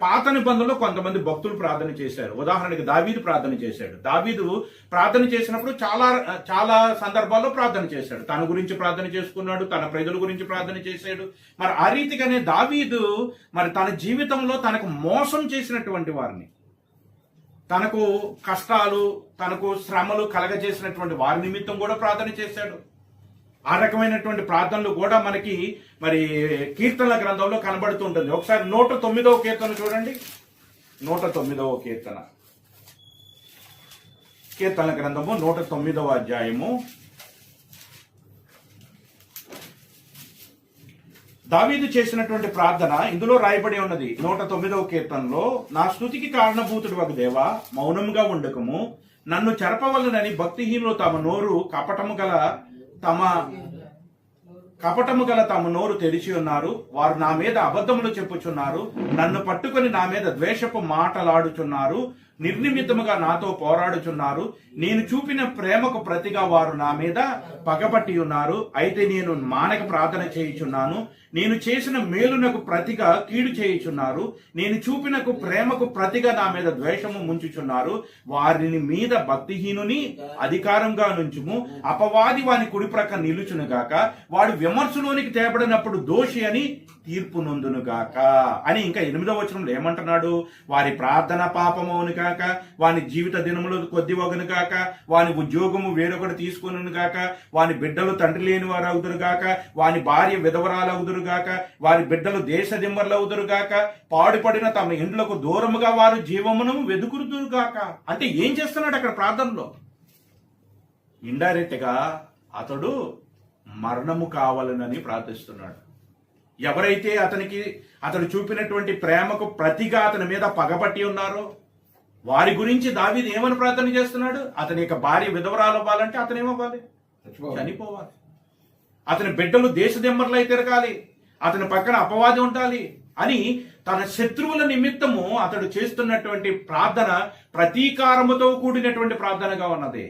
పాత నిబంధనలో కొంతమంది భక్తులు ప్రార్థన చేశారు. ఉదాహరణకి దావీదు ప్రార్థన చేశాడు. దావీదు ప్రార్థన చేసినప్పుడు చాలా చాలా సందర్భాల్లో ప్రార్థన చేశాడు. తన గురించి ప్రార్థన చేసుకున్నాడు, తన ప్రజల గురించి ప్రార్థన చేశాడు. మరి ఆ రీతిగానే దావీదు మరి తన జీవితంలో తనకు మోసం చేసినటువంటి వారిని, తనకు కష్టాలు, తనకు శ్రమలు కలగజేసినటువంటి వారి నిమిత్తం కూడా ప్రార్థన చేశాడు. ఆ రకమైనటువంటి ప్రార్థనలు కూడా మనకి మరి కీర్తనల గ్రంథంలో కనబడుతుంటుంది. ఒకసారి 109వ కీర్తన చూడండి. 109వ కీర్తన, కీర్తనల గ్రంథము 109వ అధ్యాయము. దావీదు చేసినటువంటి ప్రార్థన ఇందులో రాయబడి ఉన్నది. 109వ కీర్తనలో, నా స్తుతికి కారణభూతుడు ఒక దేవా, మౌనంగా ఉండకము, నన్ను చెరపవలనని భక్తిహీనులు తమ నోరు తమ నోరు తెరిచి ఉన్నారు. వారు నా మీద అబద్ధములు చెప్పుచున్నారు. నన్ను పట్టుకొని నా మీద ద్వేషపు మాటలాడుచున్నారు. నిర్నిమిత్తముగా నాతో పోరాడుచున్నారు. నేను చూపిన ప్రేమకు ప్రతిగా వారు నా మీద పగపట్టి ఉన్నారు. అయితే నేను మానక ప్రార్థన చేయుచున్నాను. నేను చేసిన మేలునకు ప్రతిగా కీడు చేయుచున్నారు. నేను చూపినకు ప్రేమకు ప్రతిగా నా మీద ద్వేషము ముంచుచున్నారు. వారిని మీద భక్తిహీనుని అధికారంగా నుంచుము. అపవాది వాని కుడి ప్రక్క నిలుచునుగాక. వాడు విమర్శలోనికి తేబడినప్పుడు దోషి అని తీర్పు నొందునుగాక అని ఇంకా 8వ వచనంలో ఏమంటున్నాడు? వారి ప్రార్థన పాపమవును కాక, వాని జీవిత దినములు కొద్దివగును కాక, వాని ఉద్యోగము వేరొకటి తీసుకును గాక, వాని బిడ్డలు తండ్రి లేని వారు అవుదురు గాక, వాని భార్య విధవరాలు అవుదురు గాక, వారి బిడ్డలు దేశ దిమ్మర్లు అవుదురు గాక, పాడుపడిన తమ ఇండ్లకు దూరముగా వారు జీవమును వెదుకురుదురు గాక. అంటే ఏం చేస్తున్నాడు అక్కడ ప్రార్థనలో? ఇండైరెక్ట్ గా అతడు మరణము కావాలనని ప్రార్థిస్తున్నాడు. ఎవరైతే అతడు చూపినటువంటి ప్రేమకు ప్రతిగా అతని మీద పగపట్టి ఉన్నారో వారి గురించి దావీదు ఏమని ప్రార్థన చేస్తున్నాడు? అతని యొక్క భార్య విధవరాలు అవ్వాలంటే అతను ఏమవ్వాలి? చనిపోవాలి. అతని బిడ్డలు దేశదిమ్మర్లై తిరగాలి, అతని పక్కన అపవాది ఉండాలి అని తన శత్రువుల నిమిత్తము అతడు చేస్తున్నటువంటి ప్రార్థన ప్రతీకారముతో కూడినటువంటి ప్రార్థనగా ఉన్నది.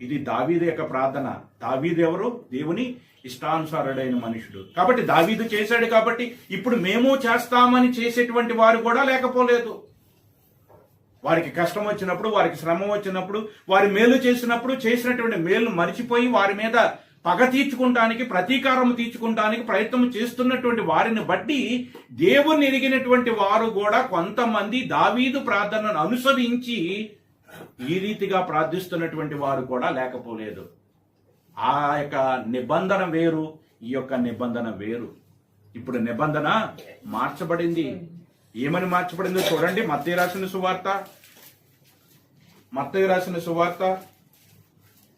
ఇది దావీదు యొక్క ప్రార్థన. దావీదు ఎవరు? దేవుని ఇష్టానుసారుడైన మనుషుడు. కాబట్టి దావీదు చేశాడు కాబట్టి ఇప్పుడు మేము చేస్తామని చేసేటువంటి వారు కూడా లేకపోలేదు. వారికి కష్టం వచ్చినప్పుడు, వారికి శ్రమ వచ్చినప్పుడు, వారి మేలు చేసినప్పుడు చేసినటువంటి మేలును మరిచిపోయి వారి మీద పగ తీర్చుకుంటానికి, ప్రతీకారం తీర్చుకుంటానికి ప్రయత్నం చేస్తున్నటువంటి వారిని బట్టి దేవుని ఎరిగినటువంటి వారు కూడా కొంతమంది దావీదు ప్రార్థనను అనుసరించి ఈ రీతిగా ప్రార్థిస్తున్నటువంటి వారు కూడా లేకపోలేదు. ఆ యొక్క నిబంధన వేరు, ఈ యొక్క నిబంధన వేరు. ఇప్పుడు నిబంధన మార్చబడింది. ఏమని మార్చబడిందో చూడండి. మత్తయి రాసిన సువార్త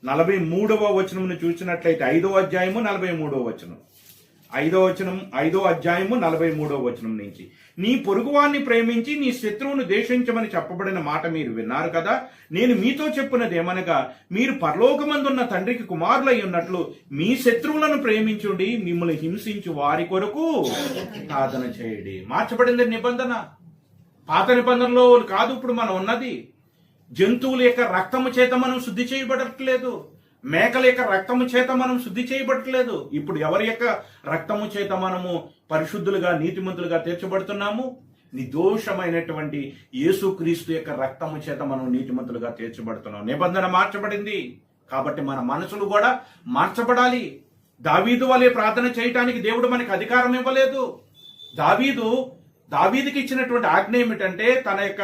43వ వచనమును చూసినట్లయితే 5వ అధ్యాయము 43వ వచనం. 5వ అధ్యాయము 43వ వచనం నుంచి, నీ పొరుగువాన్ని ప్రేమించి నీ శత్రువును ద్వేషించమని చెప్పబడిన మాట మీరు విన్నారు కదా. నేను మీతో చెప్పినదేమనగా, మీరు పరలోకమందున్న తండ్రికి కుమారులై ఉన్నట్లు మీ శత్రువులను ప్రేమించుడి, మిమ్మల్ని హింసించు వారి కొరకు ప్రార్థన చేయడి. మార్చబడింది నిబంధన. పాత నిబంధనలో కాదు ఇప్పుడు మనం ఉన్నది. జంతువుల యొక్క రక్తము చేత మనం శుద్ధి చేయబడట్లేదు. మేకల యొక్క రక్తము చేత మనం శుద్ధి చేయబడట్లేదు. ఇప్పుడు ఎవరి యొక్క రక్తము చేత మనము పరిశుద్ధులుగా, నీతిమంతులుగా తీర్చబడుతున్నాము? నిర్దోషమైనటువంటి యేసుక్రీస్తు యొక్క రక్తము చేత మనం నీతిమంతులుగా తీర్చబడుతున్నాం. నిబంధన మార్చబడింది కాబట్టి మన మనసులు కూడా మార్చబడాలి. దావీదు వలె ప్రార్థన చేయటానికి దేవుడు మనకు అధికారం ఇవ్వలేదు. దావీదుకి ఇచ్చినటువంటి ఆజ్ఞ ఏమిటంటే తన యొక్క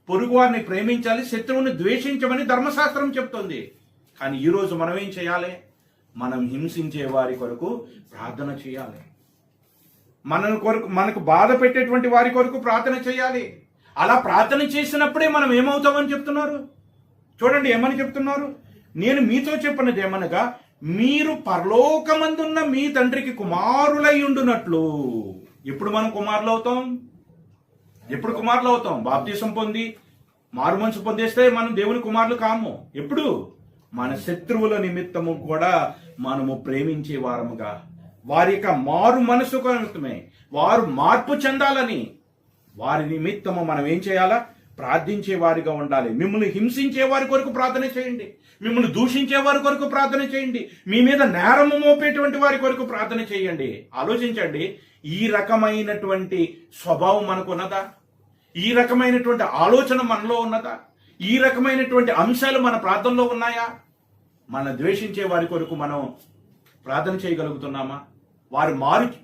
పొరుగు వారిని ప్రేమించాలి, శత్రువుని ద్వేషించమని ధర్మశాస్త్రం చెప్తుంది. కానీ ఈరోజు మనం ఏం చేయాలి? మనం హింసించే వారి కొరకు ప్రార్థన చేయాలి. మనకు బాధ పెట్టేటువంటి వారి కొరకు ప్రార్థన చేయాలి. అలా ప్రార్థన చేసినప్పుడే మనం ఏమవుతామని చెప్తున్నారు. చూడండి ఏమని చెప్తున్నారు. నేను మీతో చెప్పినది ఏమనగా, మీరు పరలోకమందున్న మీ తండ్రికి కుమారులై ఉండునట్లు. ఎప్పుడు మనం కుమారులు అవుతాం? ఎప్పుడు కుమారులు అవుతాం? బాప్తీసం పొంది మారు మనసు పొందేస్తే మనం దేవుని కుమారులు కాము. ఎప్పుడు? మన శత్రువుల నిమిత్తము కూడా మనము ప్రేమించే వారముగా, వారి యొక్క మారు మనసు నిమిత్తమే, వారు మార్పు చెందాలని వారి నిమిత్తము మనం ఏం చేయాలా? ప్రార్థించే వారిగా ఉండాలి. మిమ్మల్ని హింసించే వారి కొరకు ప్రార్థన చేయండి, మిమ్మల్ని దూషించే వారి కొరకు ప్రార్థన చేయండి, మీ మీద నేరము మోపేటువంటి వారి కొరకు ప్రార్థన చేయండి. ఆలోచించండి, ఈ రకమైనటువంటి స్వభావం మనకు ఉన్నదా? ఈ రకమైనటువంటి ఆలోచన మనలో ఉన్నదా? ఈ రకమైనటువంటి అంశాలు మన ప్రార్థనలో ఉన్నాయా? మన ద్వేషించే వారి కొరకు మనం ప్రార్థన చేయగలుగుతున్నామా? వారు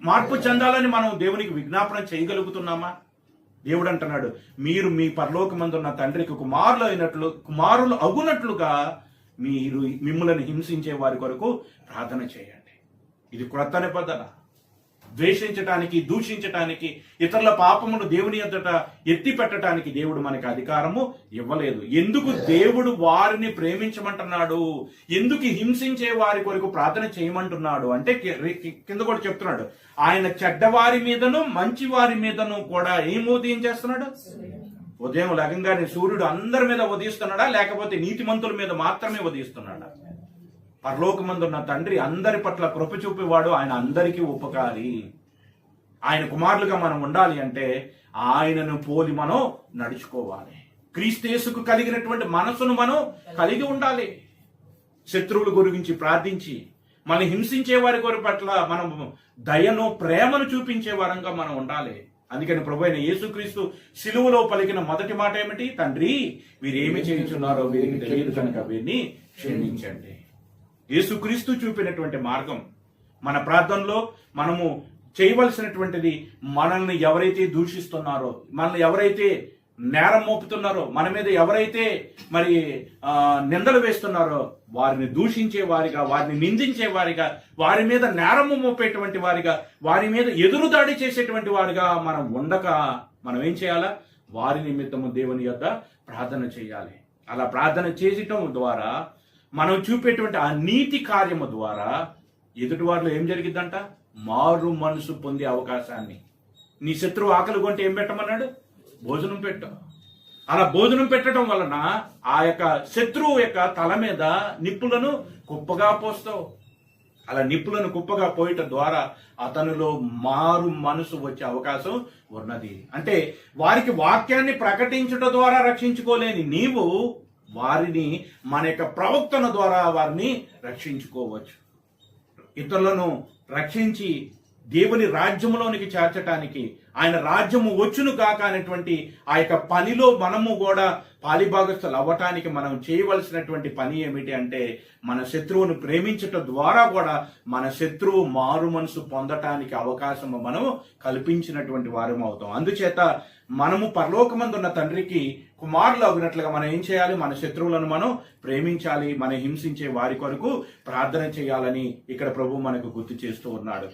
మార్పు చెందాలని మనం దేవునికి విజ్ఞాపన చేయగలుగుతున్నామా? దేవుడు అంటున్నాడు, మీరు మీ పరలోకమందున్న తండ్రికి కుమారులు అగునట్లుగా మీరు మిమ్మల్ని హింసించే వారి కొరకు ప్రార్థన చేయండి. ఇది క్రొత్త నిబంధన. ద్వేషించటానికి, దూషించటానికి, ఇతరుల పాపమును దేవుని ఎదుట ఎత్తి పెట్టడానికి దేవుడు మనకి అధికారము ఇవ్వలేదు. ఎందుకు దేవుడు వారిని ప్రేమించమంటున్నాడు? ఎందుకు హింసించే వారి కొరకు ప్రార్థన చేయమంటున్నాడు అంటే కింద కూడా చెప్తున్నాడు, ఆయన చెడ్డవారి మీదను మంచి వారి మీదను కూడా ఏం ఉదయం చేస్తున్నాడు? ఉదయం లగంగానే సూర్యుడు అందరి మీద ఉదయిస్తున్నాడా, లేకపోతే నీతిమంతుల మీద మాత్రమే ఉదయిస్తున్నాడా? పరలోకమందున్న తండ్రి అందరి పట్ల కృప చూపేవాడు. ఆయన అందరికీ ఉపకారి. ఆయన కుమారులుగా మనం ఉండాలి అంటే ఆయనను పోలి మనం నడుచుకోవాలి. క్రీస్తు కలిగినటువంటి మనసును మనం కలిగి ఉండాలి. శత్రువుల గురించి ప్రార్థించి మనం హింసించే వారి కొరి పట్ల మనం దయను, ప్రేమను చూపించే వారంగా మనం ఉండాలి. అందుకని ప్రభువైన యేసుక్రీస్తు సిలువలో పలికిన మొదటి మాట ఏమిటి? తండ్రి, వీరేమి చేయుచున్నారో వీరికి తెలియదు కనుక వీరిని క్షమించండి. యేసుక్రీస్తు చూపినటువంటి మార్గం మన ప్రార్థనలో మనము చేయవలసినటువంటిది, మనల్ని ఎవరైతే దూషిస్తున్నారో, మనల్ని ఎవరైతే నేరం మోపుతున్నారో, మన మీద ఎవరైతే మరి నిందలు వేస్తున్నారో వారిని దూషించే వారిగా, వారిని నిందించే వారిగా, వారి మీద నేరము మోపేటువంటి వారిగా, వారి మీద ఎదురుదాడి చేసేటువంటి వారిగా మనం ఉండక మనం ఏం చేయాలా? వారి నిమిత్తము దేవుని యొద్ద ప్రార్థన చేయాలి. అలా ప్రార్థన చేయటం ద్వారా మనం చూపేటువంటి ఆ నీతి కార్యము ద్వారా ఎదుటి వారిలో ఏం జరిగిద్దంట? మారు మనసు పొందే అవకాశాన్ని. నీ శత్రువు ఆకలి కొంటే ఏం పెట్టమన్నాడు? భోజనం పెట్టు. అలా భోజనం పెట్టడం వలన ఆ యొక్క శత్రువు యొక్క తల మీద నిప్పులను కుప్పగా పోస్తావు. అలా నిప్పులను కుప్పగా పోయటం ద్వారా అతనిలో మారు మనసు వచ్చే అవకాశం ఉన్నది. అంటే వారికి వాక్యాన్ని ప్రకటించడం ద్వారా రక్షించుకోలేని నీవు వారిని మన యొక్క ప్రవక్తన ద్వారా వారిని రక్షించుకోవచ్చు. ఇతరులను రక్షించి దేవుని రాజ్యములోనికి చేర్చటానికి, ఆయన రాజ్యము వచ్చును కాక అనేటువంటి ఆ యొక్క పనిలో మనము కూడా పాలిభాగస్తులు అవ్వటానికి మనం చేయవలసినటువంటి పని ఏమిటి అంటే, మన శత్రువును ప్రేమించటం ద్వారా కూడా మన శత్రువు మారు మనసు పొందటానికి అవకాశము మనము కల్పించినటువంటి వారం అవుతాం. అందుచేత మనము పరలోకమందున్న తండ్రికి కుమారులు అగినట్లుగా మనం ఏం చేయాలి? మన శత్రువులను మనం ప్రేమించాలి. మన హింసించే వారి కొరకు ప్రార్థన చేయాలని ఇక్కడ ప్రభు మనకు గుర్తు చేస్తూ ఉన్నాడు.